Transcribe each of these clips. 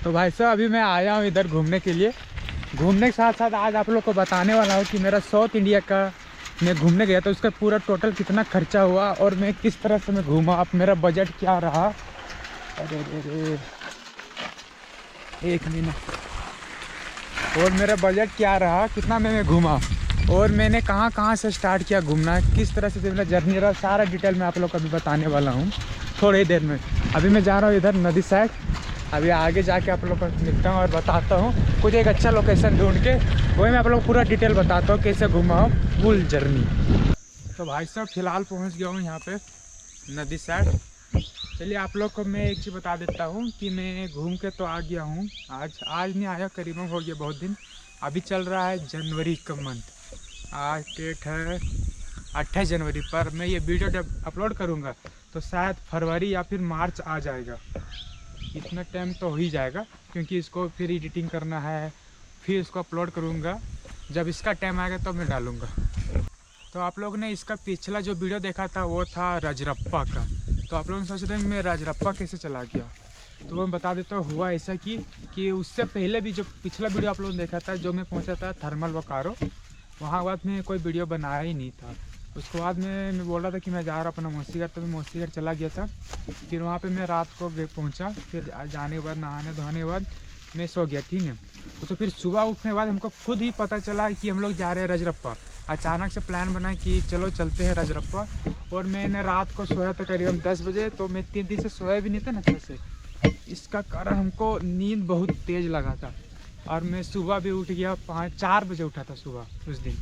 तो भाई साहब अभी मैं आया हूँ इधर घूमने के लिए। घूमने के साथ साथ आज आप लोग को बताने वाला हूँ कि मेरा साउथ इंडिया का मैं घूमने गया तो उसका पूरा टोटल कितना खर्चा हुआ और मैं किस तरह से मैं घूमा, अब मेरा बजट क्या रहा। अरे अरे एक मिनट। और मेरा बजट क्या रहा, कितना मैं घूमा और मैंने कहाँ कहाँ से स्टार्ट किया घूमना, किस तरह से मेरा जर्नी रहा, सारा डिटेल मैं आप लोग को अभी बताने वाला हूँ थोड़ी देर में। अभी मैं जा रहा हूँ इधर नदी साइड। अभी आगे जाके आप लोग को मिलता हूँ और बताता हूँ कुछ एक अच्छा लोकेशन ढूंढ के, वही मैं आप लोग पूरा डिटेल बताता हूँ कैसे घूमा हूँ फुल जर्नी। तो भाई साहब फ़िलहाल पहुँच गया हूँ यहाँ पे नदी साइड। चलिए आप लोग को मैं एक चीज़ बता देता हूँ कि मैं घूम के तो आ गया हूँ। आज नहीं आया, करीबन हो गया बहुत दिन। अभी चल रहा है जनवरी का मंथ, आज डेट है 28 जनवरी। पर मैं ये वीडियो जब अपलोड करूँगा तो शायद फरवरी या फिर मार्च आ जाएगा। इतना टाइम तो हो ही जाएगा क्योंकि इसको फिर एडिटिंग करना है, फिर इसको अपलोड करूँगा। जब इसका टाइम आएगा तो मैं डालूँगा। तो आप लोग ने इसका पिछला जो वीडियो देखा था वो था रजरप्पा का। तो आप लोग सोच रहे हैं मैं रजरप्पा कैसे चला गया, तो मैं बता देता हूँ। हुआ ऐसा कि उससे पहले भी जो पिछला वीडियो आप लोगों ने देखा था, जो मैं पहुँचा था थर्मल बोकारो, वहाँ बाद में कोई वीडियो बनाया ही नहीं था। उसके बाद में मैं बोल रहा था कि मैं जा रहा अपना मौसी घर, तो मैं मौसी घर चला गया था। फिर वहाँ पे मैं रात को पहुँचा, फिर जाने के बाद नहाने धोने के बाद मैं सो गया, ठीक है। तो फिर सुबह उठने के बाद हमको खुद ही पता चला कि हम लोग जा रहे हैं रजरप्पा। अचानक से प्लान बना कि चलो चलते हैं रजरप्पा। और मैंने रात को सोया था करीबन 10 बजे, तो मैं 3 दिन से सोया भी नहीं था ना अच्छे से। इसका कारण हमको नींद बहुत तेज़ लगा था। और मैं सुबह भी उठ गया, 4 बजे उठा था सुबह। उस दिन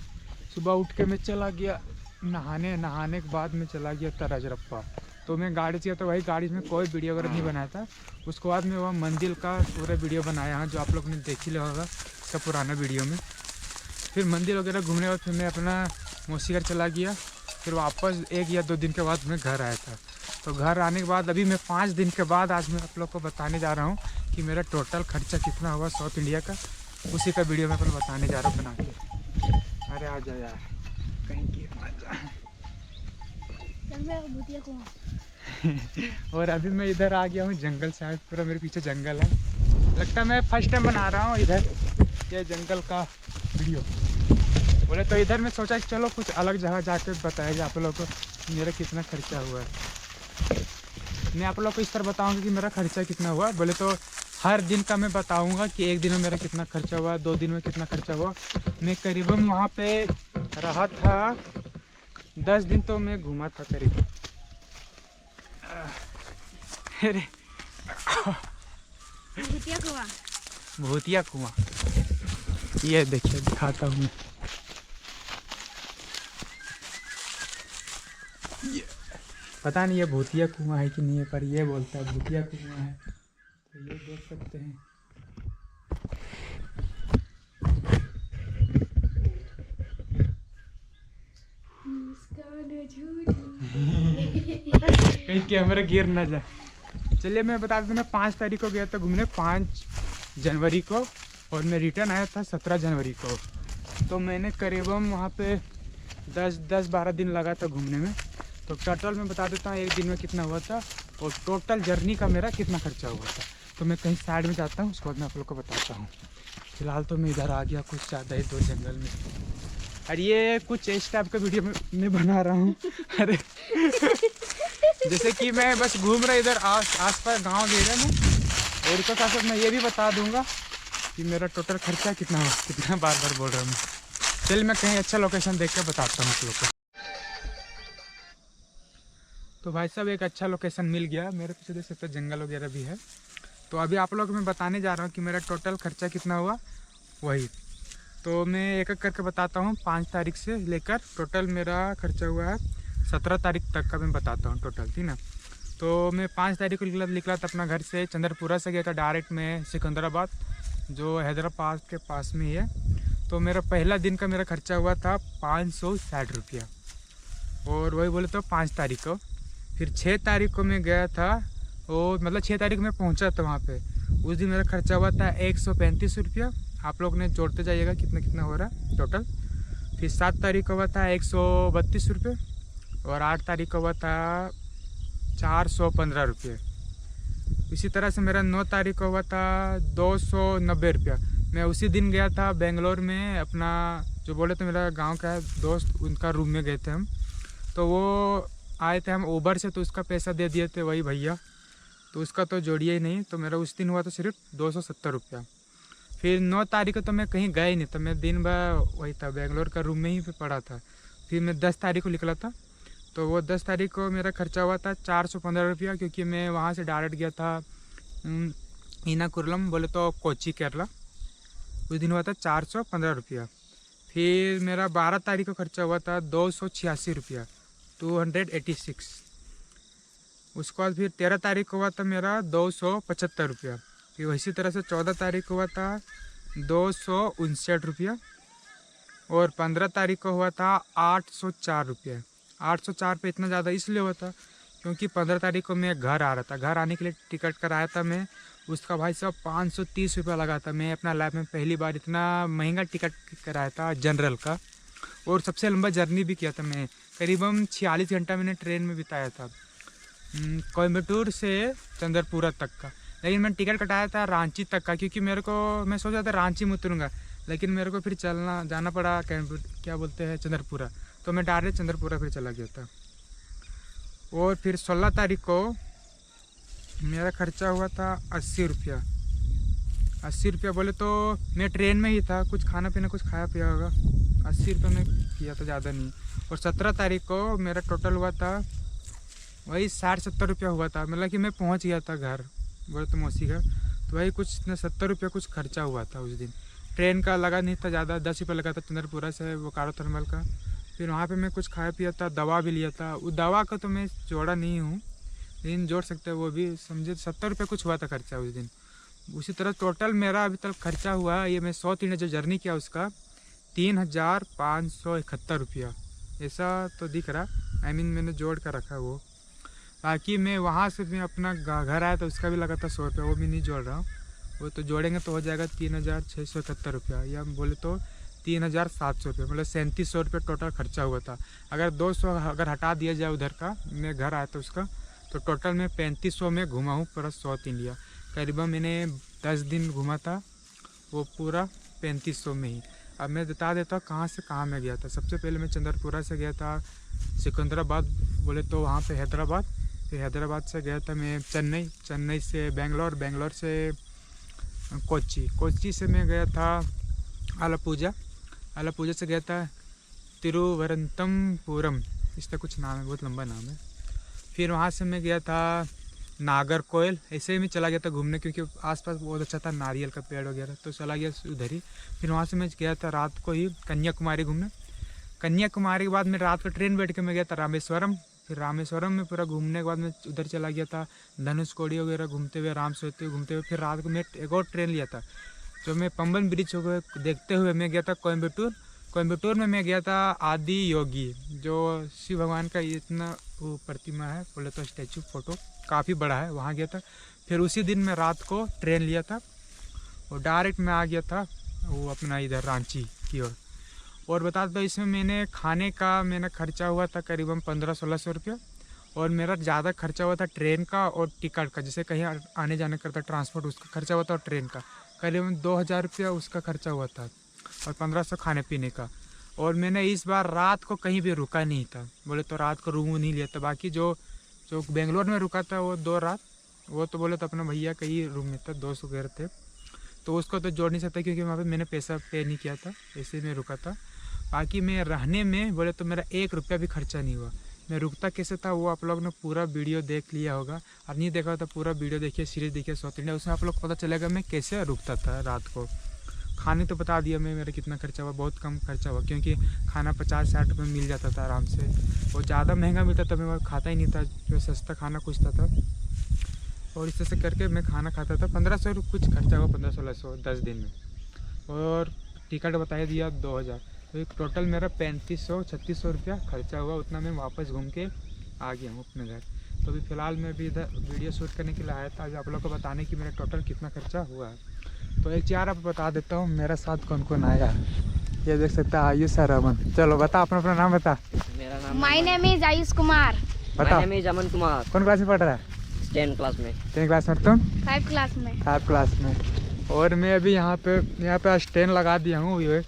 सुबह उठ के मैं चला गया नहाने के बाद मैं चला गया था रजरप्पा। तो मैं गाड़ी से, तो वही गाड़ी में कोई वीडियो वगैरह नहीं बनाया था। उसके बाद में वह मंदिर का पूरा वीडियो बनाया है, जो आप लोग ने देख ही लिया होगा इसका पुराना वीडियो में। फिर मंदिर वगैरह घूमने के बाद फिर मैं अपना मौसी घर चला गया। फिर वापस 1 या 2 दिन के बाद मैं घर आया था। तो घर आने के बाद अभी मैं 5 दिन के बाद आज मैं आप लोग को बताने जा रहा हूँ कि मेरा टोटल खर्चा कितना हुआ साउथ इंडिया का। उसी का वीडियो मैं अपन बताने जा रहा हूँ बना के। अरे आ जा यार, कहीं की और अभी मैं इधर आ गया हूँ जंगल साइड, पूरा मेरे पीछे जंगल है। लगता है मैं फर्स्ट टाइम बना रहा हूँ इधर ये जंगल का वीडियो। बोले तो इधर मैं सोचा कि चलो कुछ अलग जगह जाके बताया जाए आप लोगों को मेरा कितना खर्चा हुआ है। मैं आप लोग को इस तरह बताऊंगा कि मेरा खर्चा कितना हुआ। बोले तो हर दिन का मैं बताऊंगा कि 1 दिन में मेरा कितना खर्चा हुआ, 2 दिन में कितना खर्चा हुआ। मैं करीबन वहाँ पे रहा था 10 दिन, तो मैं घूमा था करीबन। अरे भूतिया कुआं, ये देखिए दिखाता हूँ मैं। पता नहीं ये भूतिया कुआं है कि नहीं है, पर ये बोलता है भूतिया कुआं है। तो ये देख सकते हैं। कहीं कैमरा गिर ना जाए। चलिए मैं बता देता हूँ, मैं 5 तारीख को गया था घूमने, 5 जनवरी को, और मैं रिटर्न आया था 17 जनवरी को। तो मैंने करीबन वहाँ पे 10-12 दिन लगा था घूमने में। तो टोटल मैं बता देता हूँ 1 दिन में कितना हुआ था और टोटल जर्नी का मेरा कितना खर्चा हुआ था। तो मैं कहीं साइड में जाता हूँ, उसके बाद मैं आप लोग को बताता हूँ। फिलहाल तो मैं इधर आ गया कुछ ज़्यादा ही दूर जंगल में। और ये कुछ इस टाइप का वीडियो मैं बना रहा हूँ। अरे जैसे कि मैं बस घूम रहा इधर आस पास गाँव एरिया में, और उसके साथ साथ मैं ये भी बता दूँगा कि मेरा टोटल खर्चा कितना हुआ। कितना बार बार बोल रहा हूँ मैं। चलिए मैं कहीं अच्छा लोकेशन देख कर बताता हूँ आप लोग को। तो भाई साहब एक अच्छा लोकेशन मिल गया, मेरे पीछे देख सकते जंगल वगैरह भी है। तो अभी आप लोग को मैं बताने जा रहा हूँ कि मेरा टोटल खर्चा कितना हुआ वही। तो मैं एक एक करके बताता हूँ। 5 तारीख से लेकर टोटल मेरा खर्चा हुआ है 17 तारीख तक का मैं बताता हूँ टोटल, ठीक ना। तो मैं 5 तारीख को निकला था अपना घर से, चंद्रपुरा से गया था डायरेक्ट में सिकंदराबाद, जो हैदराबाद के पास में ही है। तो मेरा पहला दिन का मेरा खर्चा हुआ था 560 रुपया, और वही बोले तो 5 तारीख को। फिर 6 तारीख को मैं गया था, और मतलब 6 तारीख में पहुंचा था वहाँ पे। उस दिन मेरा खर्चा हुआ था 135 रुपया। आप लोग ने जोड़ते जाइएगा कितना कितना हो रहा है टोटल। फिर 7 तारीख को हुआ था 132 रुपये, और 8 तारीख को हुआ था 415 रुपये। इसी तरह से मेरा 9 तारीख को हुआ था 290 रुपया। मैं उसी दिन गया था बेंगलोर में, अपना जो बोले तो मेरा गांव का है दोस्त, उनका रूम में गए थे हम। तो वो आए थे हम ऊबर से, तो उसका पैसा दे दिए थे वही भैया, तो उसका तो जोड़िए ही नहीं। तो मेरा उस दिन हुआ था सिर्फ 270 रुपया। फिर 9 तारीख को तो मैं कहीं गया ही नहीं था, मैं दिन भर वही था बेंगलोर का रूम में ही पड़ा था। फिर मैं 10 तारीख को निकला था, तो वो 10 तारीख को मेरा खर्चा हुआ था 415 रुपया, क्योंकि मैं वहाँ से डायरेक्ट गया था इनाकुरलम, बोले तो कोची केरला। उस दिन हुआ था 415 रुपया। फिर मेरा 12 तारीख को खर्चा हुआ था 286 रुपया, 286। उसके बाद फिर 13 तारीख को हुआ था मेरा 275 रुपया। फिर इसी तरह से 14 तारीख को हुआ था 259 रुपया, और 15 तारीख को हुआ था 804 रुपया। 804 पे इतना ज़्यादा इसलिए हुआ था क्योंकि 15 तारीख को मैं घर आ रहा था। घर आने के लिए टिकट कराया था मैं, उसका भाई साहब 530 रुपया लगा था। मैं अपना लाइफ में पहली बार इतना महंगा टिकट कराया था जनरल का, और सबसे लंबा जर्नी भी किया था मैं, करीबन 46 घंटा मैंने ट्रेन में बिताया था, कोयम्बटूर से चंद्रपुरा तक का। लेकिन मैंने टिकट कटाया था रांची तक का, क्योंकि मेरे को मैं सोचा था रांची में उतरूँगा, लेकिन मेरे को फिर जाना पड़ा क्या बोलते हैं चंद्रपुरा, तो मैं डायरेक्ट चंद्रपुरा फिर चला गया था। और फिर 16 तारीख को मेरा खर्चा हुआ था 80 रुपया। 80 रुपया बोले तो मैं ट्रेन में ही था, कुछ खाना पीना कुछ खाया पिया होगा, 80 रुपये में किया था, ज़्यादा नहीं। और 17 तारीख को मेरा टोटल हुआ था वही 60-70 रुपया हुआ था, मतलब कि मैं पहुंच गया था घर, बोले तो मौसी घर, तो वही कुछ 70 रुपया कुछ खर्चा हुआ था उस दिन। ट्रेन का लगा नहीं था ज़्यादा, 10 रुपये लगा था चंद्रपुरा से बोकारो थर्मल का। फिर वहाँ पे मैं कुछ खाया पिया था, दवा भी लिया था। उस दवा का तो मैं जोड़ा नहीं हूँ, लेकिन जोड़ सकते हैं वो भी, समझे 70 रुपये कुछ हुआ था खर्चा उस दिन। उसी तरह टोटल मेरा अभी तक खर्चा हुआ, ये मैं साउथ इंडिया जो जर्नी किया उसका 3571 रुपया ऐसा तो दिख रहा, मैंने जोड़ कर रखा वो। बाकी मैं वहाँ से मैं अपना घर आया तो उसका भी लगा था 100 रुपया, वो भी नहीं जोड़ रहा हूँ, वो तो जोड़ेंगे तो हो जाएगा 3671 रुपया, या बोले तो 3700 रुपये, मतलब 3700 रुपये टोटल खर्चा हुआ था। अगर 200 अगर हटा दिया जाए उधर का, मैं घर आया था उसका, तो टोटल मैं 3500 में घुमा हूँ पूरा साउथ इंडिया। करीबन मैंने 10 दिन घूमा था, वो पूरा 3500 में ही। अब मैं बता देता हूँ कहाँ से कहाँ मैं गया था। सबसे पहले मैं चंद्रपुरा से गया था सिकंदराबाद, बोले तो वहाँ पे हैदराबाद। फिर हैदराबाद से गया था मैं चेन्नई, चेन्नई से बेंगलोर, बेंगलोर से कोच्चि, कोच्चि से मैं गया था आलापूजा, आलापूजा से गया था तिरुवनंतपुरम, इसका कुछ नाम है, बहुत लंबा नाम है। फिर वहाँ से मैं गया था नागरकोइल, ऐसे ही मैं चला गया था घूमने, क्योंकि आसपास बहुत अच्छा था, नारियल का पेड़ वगैरह, तो चला गया उधर ही। फिर वहाँ से मैं गया था रात को ही कन्याकुमारी घूमने। कन्याकुमारी के बाद मैं रात को ट्रेन बैठ के मैं गया था रामेश्वरम। फिर रामेश्वरम में पूरा घूमने के बाद मैं उधर चला गया था धनुषकोडी वगैरह घूमते हुए, आराम से घूमते हुए। फिर रात को मैं एक और ट्रेन लिया था, जो मैं पंबन ब्रिज को देखते हुए मैं गया था कोयम्बटूर। कोयम्बटूर में मैं गया था आदि योगी, जो शिव भगवान का इतना वो प्रतिमा है, बोले तो स्टैचू, फोटो काफ़ी बड़ा है, वहाँ गया था। फिर उसी दिन मैं रात को ट्रेन लिया था और डायरेक्ट मैं आ गया था वो अपना इधर रांची की ओर। और बता दो इसमें मैंने खाने का मैंने खर्चा हुआ था करीबन 1500-1600 रुपया, और मेरा ज़्यादा खर्चा हुआ था ट्रेन का और टिकट का, जैसे कहीं आने जाने करता ट्रांसपोर्ट उसका खर्चा हुआ था, और ट्रेन का करीबन 2000 रुपया उसका खर्चा हुआ था, और 1500 खाने पीने का। और मैंने इस बार रात को कहीं भी रुका नहीं था, बोले तो रात को रूम नहीं लिया था। बाकी जो बेंगलोर में रुका था वो 2 रात, वो तो बोले तो अपना भैया का ही रूम में था, 200 घर थे, तो उसको तो जोड़ नहीं सकता क्योंकि वहाँ पे मैंने पैसा पे नहीं किया था, ऐसे में रुका था। बाकी मैं रहने में बोले तो मेरा 1 रुपया भी खर्चा नहीं हुआ। मैं रुकता कैसे था वो आप लोग ने पूरा वीडियो देख लिया होगा, और नहीं देखा तो पूरा वीडियो देखिए, सीरीज देखिए साउथ इंडिया, उसमें आप लोग पता चलेगा मैं कैसे रुकता था रात को। खाने तो बता दिया मैं मेरा कितना खर्चा हुआ, बहुत कम खर्चा हुआ, क्योंकि खाना 50-60 रुपये मिल जाता था आराम से, और ज़्यादा महंगा मिलता था मैं खाता ही नहीं था, जो सस्ता खाना कुछ था। और इस तरह से करके मैं खाना खाता था। 1500 कुछ खर्चा हुआ, 1500-1600 10 दिन में, और टिकट बता दिया 2000, तो एक टोटल मेरा 3500-3600 रुपया खर्चा हुआ। उतना मैं वापस घूम के आ गया हूँ अपने घर। तो अभी फ़िलहाल मैं भी इधर वीडियो शूट करने के लिए आया था, आज आप लोग को बताने कि मेरा टोटल कितना खर्चा हुआ है। तो एक चार आप बता देता हूँ मेरा साथ कौन कौन आया। ये देख सकता है आयुष सर, अमन। चलो बता अपना नाम बता। मेरा नाम my name is Ayush Kumar. बता। My name is Aman Kumar. कौन क्लास में पढ़ रहा है? 10 क्लास में। 10 क्लास में। तुम? 5 क्लास में। 5 क्लास में। और मैं अभी यहाँ पे स्टैंड लगा दिया हूँ। ये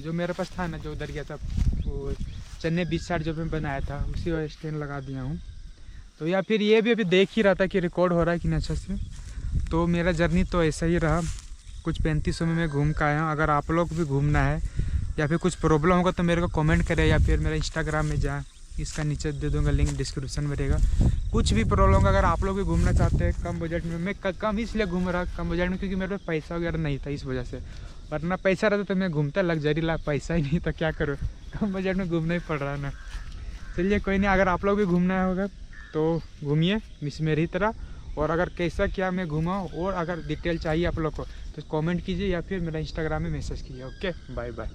जो मेरे पास था ना, जो उधर गया था, वो चेन्नई बीच साइड जो मैं बनाया था, उसी वजह स्टैंड लगा दिया हूँ। तो या फिर ये भी अभी देख ही रहा था कि रिकॉर्ड हो रहा है कि नहीं अच्छा से। तो मेरा जर्नी तो ऐसा ही रहा, कुछ 3500 में मैं घूम कर आया हूँ। अगर आप लोग भी घूमना है या फिर कुछ प्रॉब्लम होगा तो मेरे को कमेंट करें, या फिर मेरा इंस्टाग्राम में जाए, इसका नीचे दे दूंगा लिंक, डिस्क्रिप्शन में रहेगा। कुछ भी प्रॉब्लम होगा, अगर आप लोग भी घूमना चाहते हैं कम बजट में, मैं कम इसलिए घूम रहा कम बजट में क्योंकि मेरे पास पैसा वगैरह नहीं था, इस वजह से। वरना पैसा रहता तो मैं घूमता लग्जरी ला, पैसा ही नहीं तो क्या करूँ, कम बजट में घूमना ही पड़ रहा है ना। चलिए कोई नहीं, अगर आप लोग भी घूमना होगा तो घूमिए मिस मेरी तरह। और अगर कैसा क्या मैं घूमा और अगर डिटेल चाहिए आप लोग को तो कमेंट कीजिए या फिर मेरा इंस्टाग्राम में मैसेज कीजिए। Okay, bye bye.